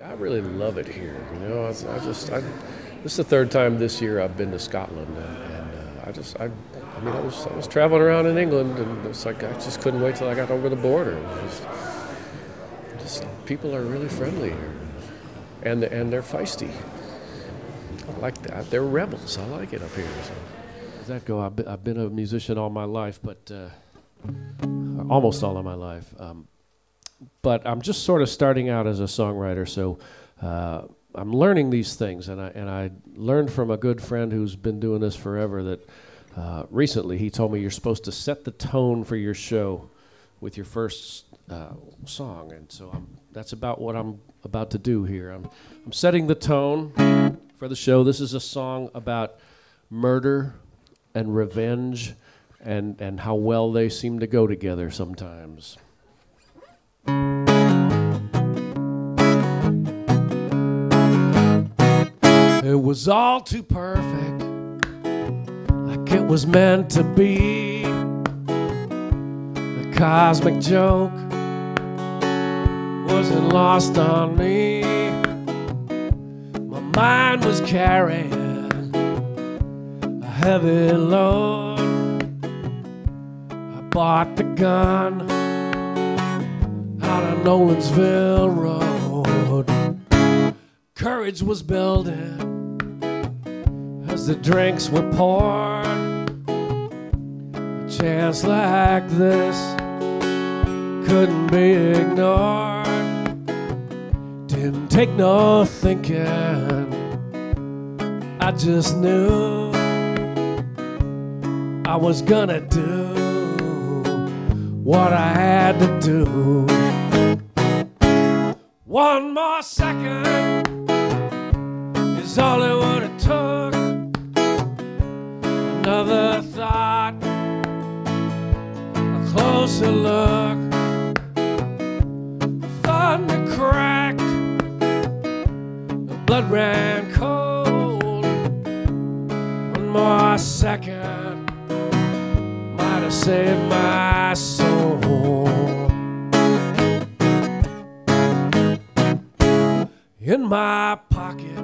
I really love it here. You know, this is the third time this year I've been to Scotland, I was traveling around in England, and it's like I just couldn't wait till I got over the border. Just people are really friendly here, and they're feisty. I like that. They're rebels. I like it up here. So. Does that go? I've been a musician all my life, but almost all of my life. But I'm just sort of starting out as a songwriter, so I'm learning these things, and I learned from a good friend who's been doing this forever that recently he told me you're supposed to set the tone for your show with your first song, and so that's about what I'm about to do here. I'm setting the tone for the show. This is a song about murder and revenge and how well they seem to go together sometimes. It was all too perfect, like it was meant to be. The cosmic joke wasn't lost on me. My mind was carrying a heavy load. I bought the gun out on Nolensville Road. Courage was building as the drinks were poured. A chance like this couldn't be ignored. Didn't take no thinking, I just knew I was gonna do what I had to do. One more second is all it would have took. Another thought, a closer look. Thunder cracked, the blood ran cold. One more second might have saved my soul. In my pocket,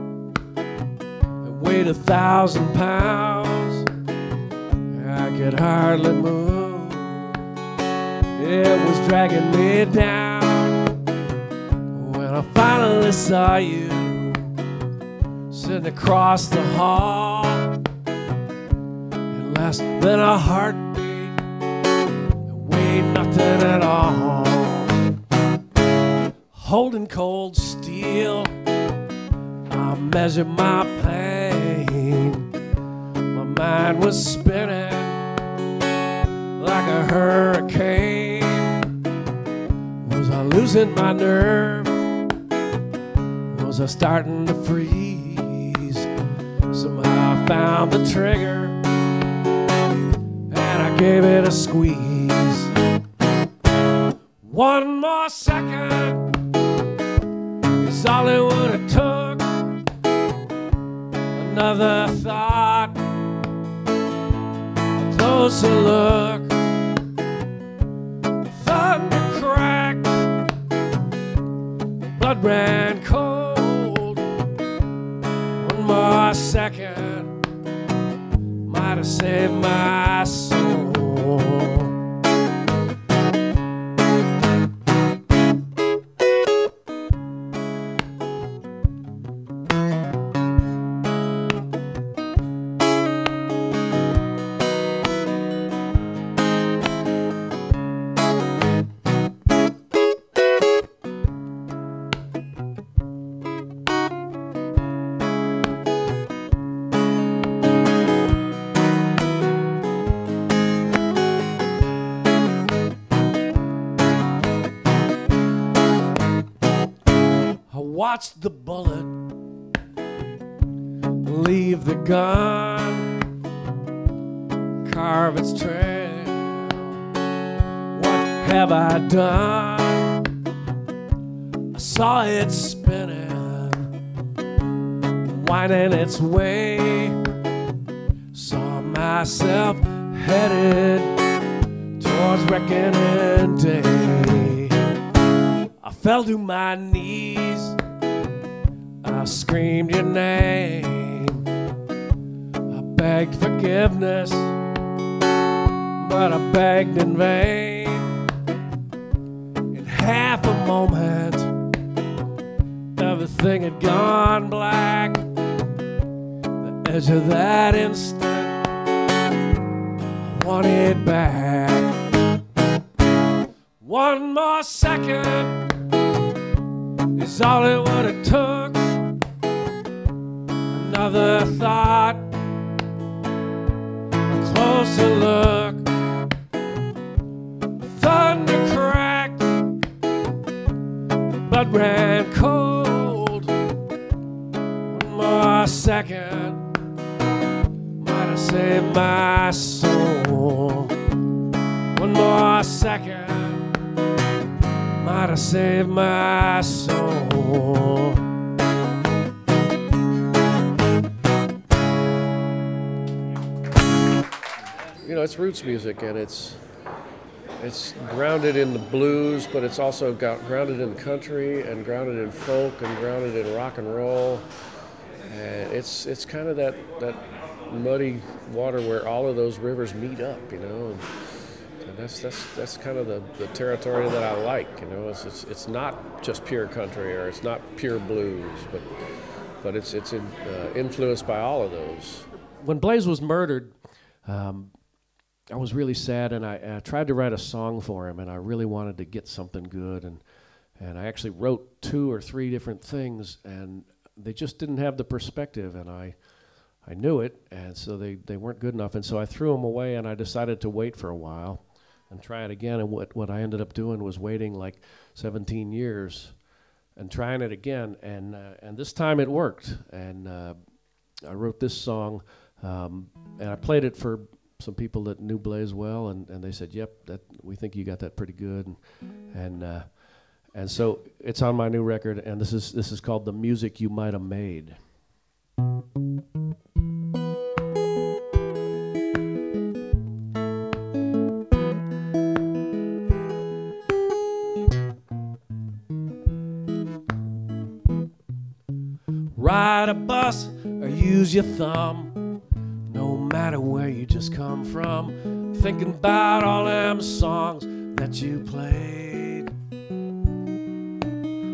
it weighed 1,000 pounds. I could hardly move. It was dragging me down. When I finally saw you sitting across the hall, in less than a heartbeat, it weighed nothing at all. Holding cold steel, I measured my pain. My mind was spinning like a hurricane. Was I losing my nerve? Was I starting to freeze? Somehow I found the trigger and I gave it a squeeze. One more second is all it would have took. Another thought, a closer look. Thunder cracked, blood ran cold. One more second might have saved my soul. Watch the bullet leave the gun, carve its trail. What have I done? I saw it spinning, winding its way. Saw myself headed towards reckoning day. I fell to my knees screamed your name. I begged forgiveness, but I begged in vain. In half a moment, everything had gone black. The edge of that instant, I wanted back. One more second is all it would have took. Another thought, a closer look. The thunder cracked, the blood ran cold. One more second might have saved my soul. One more second might have saved my soul. You know, it's roots music, and it's grounded in the blues, but it's also got grounded in country and grounded in folk and grounded in rock and roll. And it's kind of that muddy water where all of those rivers meet up, you know. And that's kind of the territory that I like, you know. It's not just pure country or it's not pure blues, but it's influenced by all of those. When Blaze was murdered, I was really sad, and I tried to write a song for him, and I really wanted to get something good, and I actually wrote 2 or 3 different things, and they just didn't have the perspective, and I knew it, and so they weren't good enough, and so I threw them away, and I decided to wait for a while and try it again. And what I ended up doing was waiting like 17 years and trying it again, and this time it worked, and I wrote this song, and I played it for some people that knew Blaze well, and they said, "Yep, we think you got that pretty good," and so it's on my new record, and this is called "The Music You Might Have Made." Ride a bus or use your thumb, no matter where you just come from, thinking about all them songs that you played.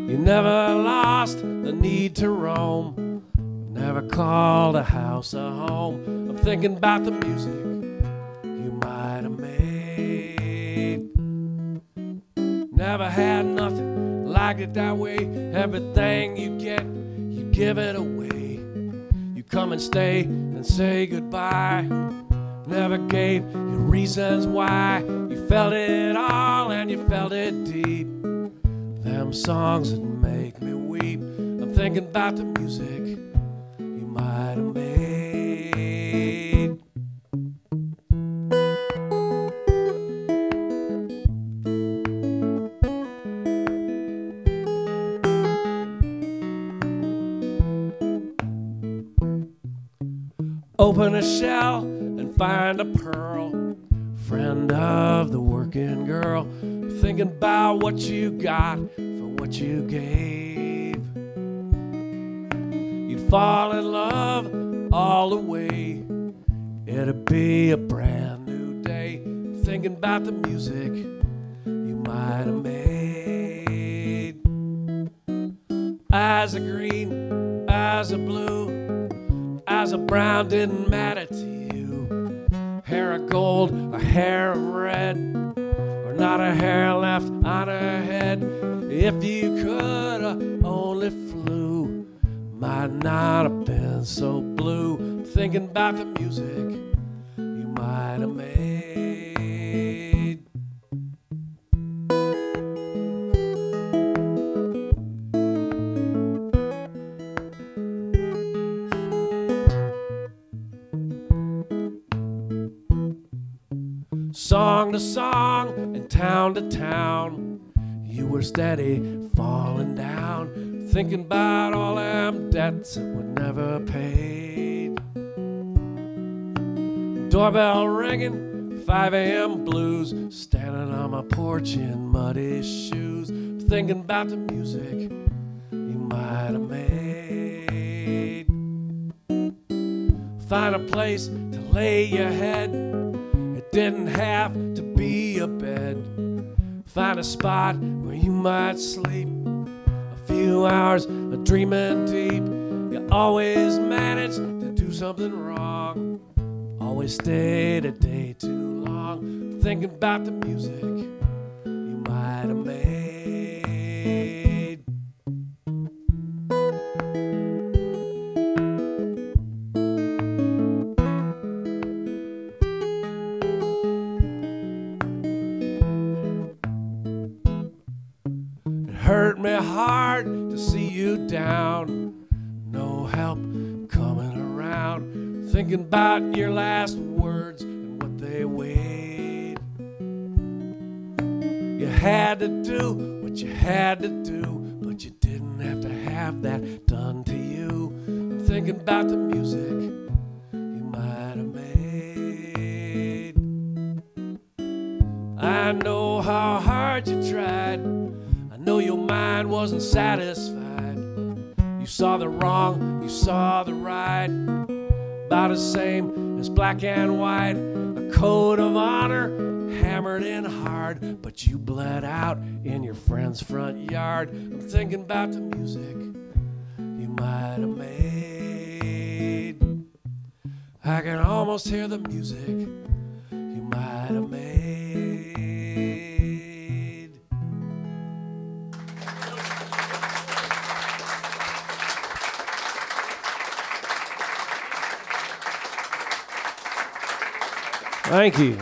You never lost the need to roam, never called a house a home. I'm thinking about the music you might have made. Never had nothing like it that way. Everything you get, you give it away. You come and stay and say goodbye. Never gave you reasons why. You felt it all and you felt it deep. Them songs that make me weep. I'm thinking about the music you might have made. Open a shell and find a pearl, friend of the working girl, thinking about what you got for what you gave. You'd fall in love all the way. It'd be a brand new day, thinking about the music you might have made. Eyes of green, eyes of blue, eyes of brown didn't matter to you. Hair of gold, a hair of red, or not a hair left on her head. If you could have only flew, might not have been so blue. Thinking about the music you might have made. Song to song and town to town, you were steady falling down, thinking about all them debts that were never paid. Doorbell ringing, 5 a.m. blues, standing on my porch in muddy shoes, thinking about the music you might have made. find a place to lay your head. It didn't have to be a bed. Find a spot where you might sleep. A few hours of dreaming deep. You always managed to do something wrong. Always stayed a day too long, thinking about the music you might have made. It hurt me hard to see you down. No help coming around. Thinking about your last words and what they weighed. You had to do what you had to do, but you didn't have to have that done to you. I'm thinking about the music you might have made. I know how hard you tried. I know your mind wasn't satisfied. You saw the wrong, you saw the right. About the same as black and white. A code of honor hammered in hard, but you bled out in your friend's front yard. I'm thinking about the music you might have made. I can almost hear the music you might have made. Thank you.